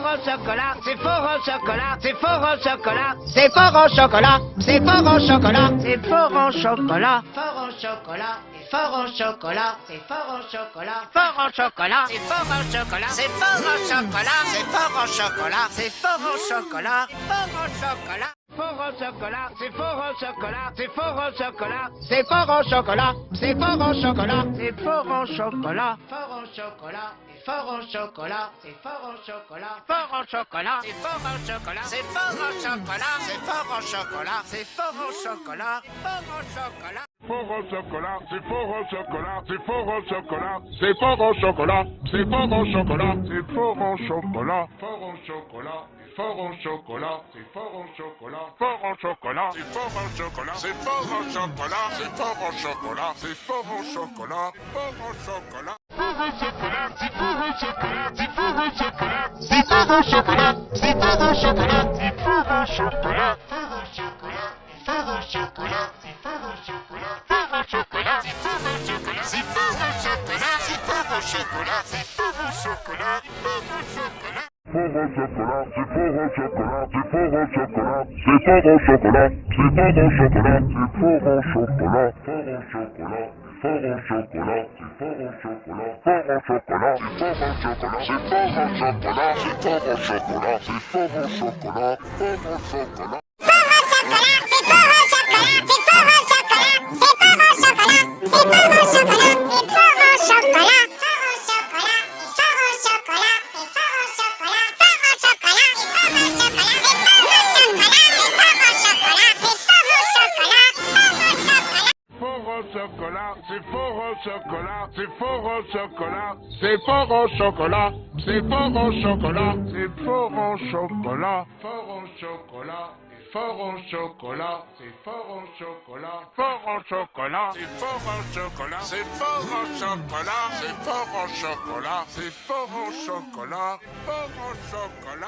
fort au chocolat, c'est fort au chocolat, c'est fort au chocolat, c'est fort au chocolat, c'est fort au chocolat, c'est fort au chocolat, fort au chocolat, et fort au chocolat, c'est fort au chocolat, fort au chocolat, c'est fort au chocolat, c'est fort au chocolat, c'est fort au chocolat, c'est fort au chocolat, fort au chocolat. Fort au chocolat, c'est fort au chocolat, c'est fort au chocolat, c'est fort au chocolat, c'est fort au chocolat, c'est fort au chocolat, fort au chocolat, et fort au chocolat, c'est fort au chocolat, fort au chocolat, c'est fort au chocolat, c'est fort au chocolat, c'est fort au chocolat, c'est fort au chocolat, fort au chocolat. Fort au chocolat, c'est fort au chocolat, c'est fort au chocolat, c'est fort au chocolat, c'est fort au chocolat, c'est fort au chocolat, fort au chocolat, fort au chocolat, c'est fort au chocolat, fort au chocolat, c'est fort au chocolat, c'est fort au chocolat, c'est fort au chocolat, c'est fort au chocolat, fort au chocolat. Fort au chocolat, c'est fort au chocolat, c'est fort au chocolat, c'est fort au chocolat, c'est fort au chocolat, c'est fort au chocolat, fort au chocolat, fort au chocolat, c'est fort au chocolat, fort au chocolat, c'est fort au chocolat, c'est fort au chocolat, c'est fort au chocolat, c'est fort au chocolat, fort au chocolat. Fort au chocolat, c'est fort au chocolat, c'est fort au chocolat, c'est fort au chocolat, c'est fort au chocolat, c'est fort au chocolat, fort au chocolat, fort au chocolat, c'est fort au chocolat, fort au chocolat, c'est fort au chocolat, c'est fort au chocolat, c'est fort au chocolat, c'est fort au chocolat, fort au chocolat. Chocolat, c'est fort au chocolat, c'est fort au chocolat, c'est fort au chocolat, c'est fort au chocolat, c'est fort au chocolat, fort au chocolat, et fort au chocolat, c'est fort au chocolat, fort au chocolat, c'est fort au chocolat, c'est fort au chocolat, c'est fort au chocolat, c'est fort au chocolat, fort au chocolat.